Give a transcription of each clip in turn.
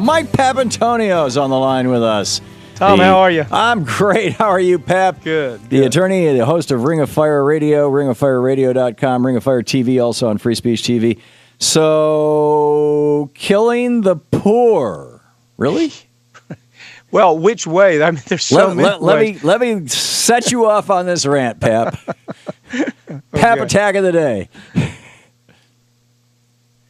Mike Papantonio is on the line with us. Thom, how are you? I'm great. How are you, Pap? Good. The attorney, the host of Ring of Fire Radio, ringofireradio.com, Ring of Fire TV, also on Free Speech TV. So, killing the poor. Really? Well, which way? I mean, there's so many ways. Let me set you off on this rant, Pap. Pap attack of the day.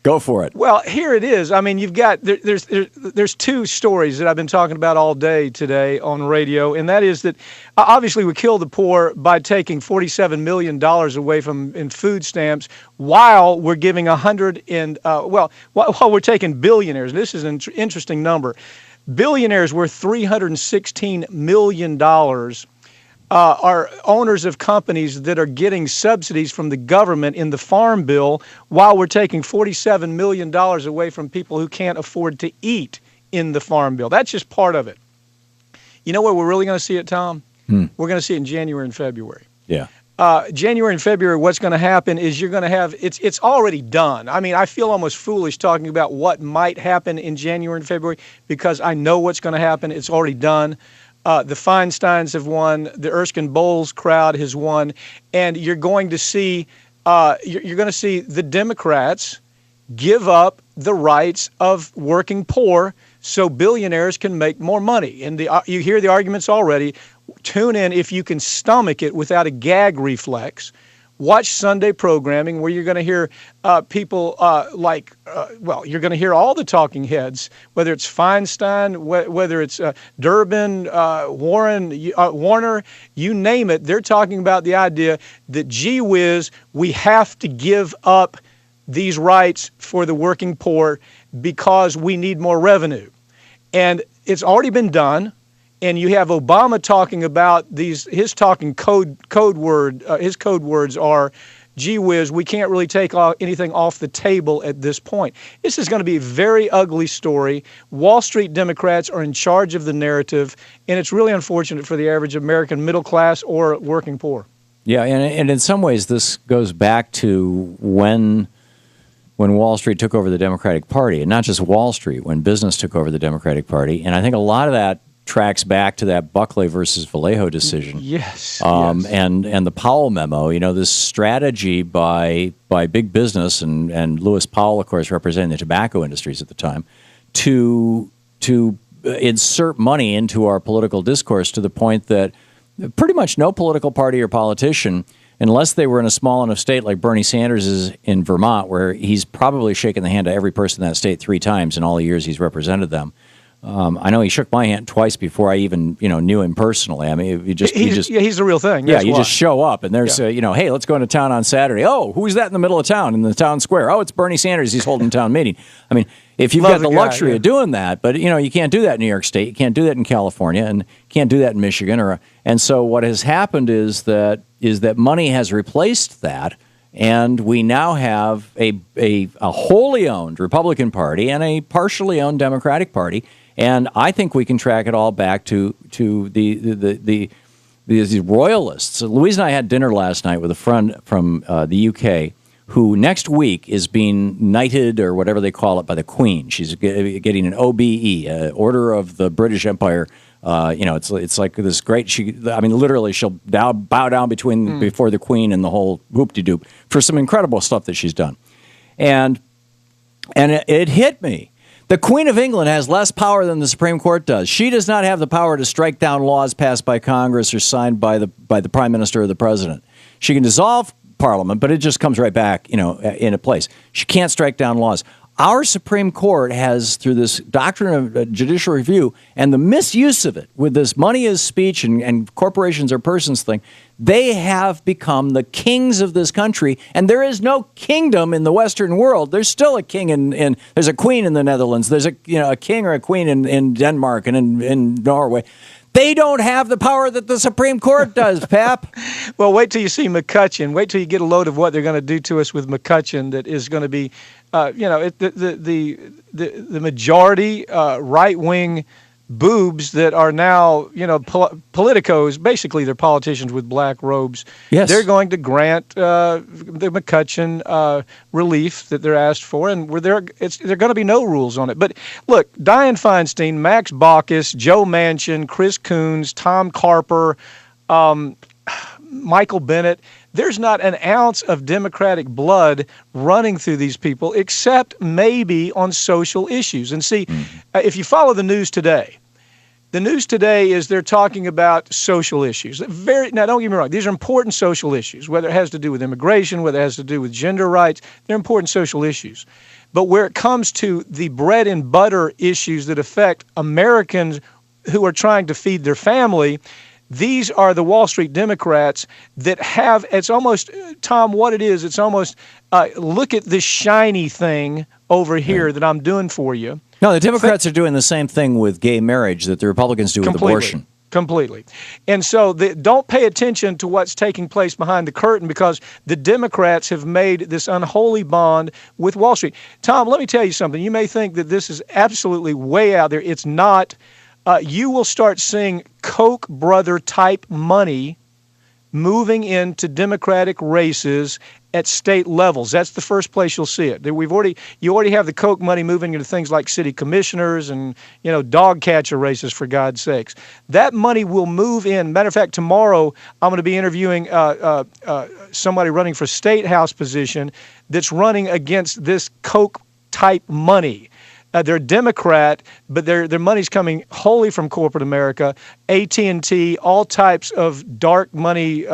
Go for it. Well, here it is. I mean, you've got there's two stories that I've been talking about all day today on radio, and that is that obviously we kill the poor by taking $47 million away from in food stamps, while we're giving while we're taking billionaires. This is an interesting number. Billionaires worth $316 million are owners of companies that are getting subsidies from the government in the Farm Bill, while we're taking $47 million away from people who can't afford to eat in the Farm Bill. That's just part of it. You know where we're really going to see it, Tom? We're going to see it in January and February. Yeah. January and February, what's going to happen is you're going to have, it's already done. I mean, I feel almost foolish talking about what might happen in January and February because I know what's going to happen. It's already done. The Feinsteins have won. The Erskine Bowles crowd has won, and you're going to see the Democrats give up the rights of working poor so billionaires can make more money. And you hear the arguments already. Tune in if you can stomach it without a gag reflex. Watch Sunday programming where you're going to hear people you're going to hear all the talking heads, whether it's Feinstein, whether it's Durbin, Warner, you name it. They're talking about the idea that, gee whiz, we have to give up these rights for the working poor because we need more revenue. And it's already been done. And you have Obama talking about these. His code words are, "Gee whiz, we can't really take anything off the table at this point." This is going to be a very ugly story. Wall Street Democrats are in charge of the narrative, and it's really unfortunate for the average American middle class or working poor. Yeah, and in some ways, this goes back to when Wall Street took over the Democratic Party, and not just Wall Street, when business took over the Democratic Party, and I think a lot of that tracks back to that Buckley versus Vallejo decision. Yes. And the Powell memo, this strategy by big business and Lewis Powell, of course, representing the tobacco industries at the time, to insert money into our political discourse to the point that pretty much no political party or politician, unless they were in a small enough state like Bernie Sanders is in Vermont, where he's probably shaken the hand of every person in that state 3 times in all the years he's represented them. I know he shook my hand twice before I even, knew him personally. I mean, he's the real thing. Yeah, you just show up and there's, hey, let's go into town on Saturday. Oh, who's that in the middle of town in the town square? Oh, it's Bernie Sanders. He's holding town meeting. I mean, if you've got the luxury of doing that, but you can't do that in New York State, you can't do that in California, and can't do that in Michigan. And so what has happened is that money has replaced that. And we now have a wholly owned Republican Party and a partially owned Democratic Party. And I think we can track it all back to the royalists. So Louise and I had dinner last night with a friend from the UK who next week is being knighted, or whatever they call it, by the Queen. She's getting an OBE, Order of the British Empire. It's like this great. Literally, she'll bow down before the Queen and the whole whoop-de-doop for some incredible stuff that she's done. And it hit me. The Queen of England has less power than the Supreme Court does. She does not have the power to strike down laws passed by Congress or signed by the Prime Minister or the President. She can dissolve Parliament, but it just comes right back, into place. She can't strike down laws. Our Supreme Court has, through this doctrine of judicial review and the misuse of it with this money is speech and corporations are persons thing, they have become the kings of this country. And there is no kingdom in the Western world. There's still a king there's a queen in the Netherlands. There's a king or a queen in Denmark and in Norway. They don't have the power that the Supreme Court does, Pap. Well, wait till you see McCutcheon. Wait till you get a load of what they're going to do to us with McCutcheon that is going to be, the majority right-wing boobs that are now, politicos, basically they're politicians with black robes. Yes. They're going to grant the McCutcheon relief that they're asked for, and there are going to be no rules on it. But look, Dianne Feinstein, Max Baucus, Joe Manchin, Chris Coons, Tom Carper, Michael Bennett, there's not an ounce of Democratic blood running through these people except maybe on social issues. And see, if you follow the news today is they're talking about social issues. Now, don't get me wrong, these are important social issues, whether it has to do with immigration, whether it has to do with gender rights, they're important social issues. But where it comes to the bread and butter issues that affect Americans who are trying to feed their family, these are the Wall Street Democrats that have, it's almost, Tom, what it is, it's almost, look at this shiny thing over here that I'm doing for you. No, the Democrats are doing the same thing with gay marriage that the Republicans do with abortion. Completely. And so don't pay attention to what's taking place behind the curtain, because the Democrats have made this unholy bond with Wall Street. Tom, let me tell you something. You may think that this is absolutely way out there. It's not. You will start seeing Koch brother type money moving into Democratic races at state levels. That's the first place you'll see it. You already have the Koch money moving into things like city commissioners and dog catcher races, for God's sakes. That money will move in. Matter of fact, tomorrow I'm going to be interviewing somebody running for state house position that's running against this Koch type money. They're Democrat, but their money's coming wholly from corporate America, AT&T, all types of dark money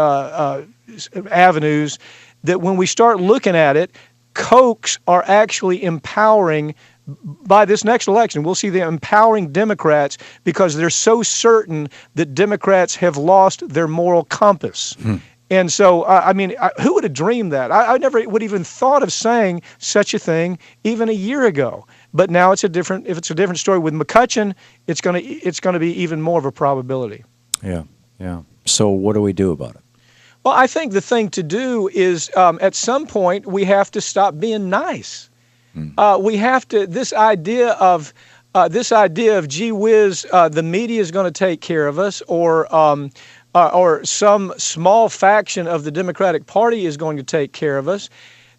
avenues, that when we start looking at it, Kochs are actually empowering, by this next election, we'll see them empowering Democrats because they're so certain that Democrats have lost their moral compass. And so, who would have dreamed that? I never would even thought of saying such a thing even a year ago. But now if it's a different story with McCutcheon, it's going to be even more of a probability. Yeah. So what do we do about it? Well, I think the thing to do is at some point we have to stop being nice. We have to. This idea of gee whiz, the media is going to take care of us, or some small faction of the Democratic Party is going to take care of us.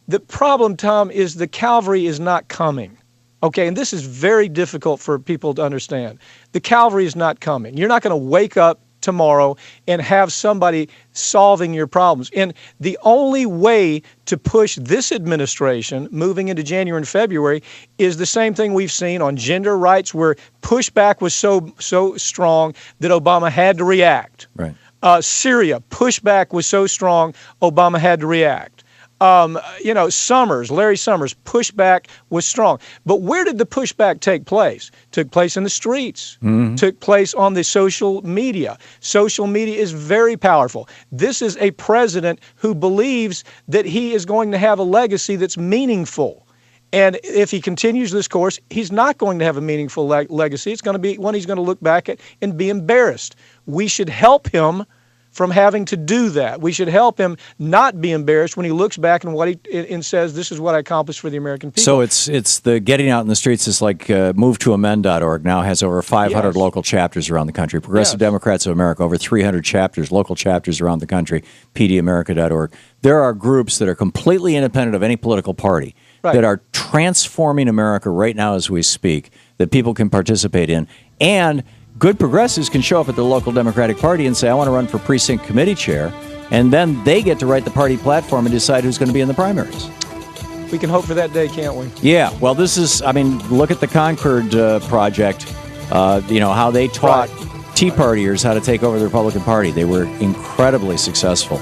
The problem, Tom, is the cavalry is not coming. Okay, and this is very difficult for people to understand. The cavalry is not coming. You're not going to wake up tomorrow and have somebody solving your problems. And the only way to push this administration moving into January and February is the same thing we've seen on gender rights, where pushback was so strong that Obama had to react. Right. Syria, pushback was so strong, Obama had to react. Larry Summers, pushback was strong. But where did the pushback take place? Took place in the streets. Took place on the social media. Social media is very powerful. This is a president who believes that he is going to have a legacy that's meaningful. And if he continues this course, he's not going to have a meaningful legacy. It's going to be one he's going to look back at and be embarrassed. We should help him from having to do that. We should help him not be embarrassed when he looks back and says, this is what I accomplished for the American people. So it's the getting out in the streets is like MoveToAmend.org now has over 500 local chapters around the country. Progressive Democrats of America, over 300 chapters, local chapters around the country, PDAmerica.org. There are groups that are completely independent of any political party that are transforming America right now as we speak, that people can participate in. And good progressives can show up at the local Democratic Party and say, I want to run for precinct committee chair, and then they get to write the party platform and decide who's going to be in the primaries. We can hope for that day, can't we? Yeah. Well, look at the Concord Project, how they taught Tea Partiers how to take over the Republican Party. They were incredibly successful.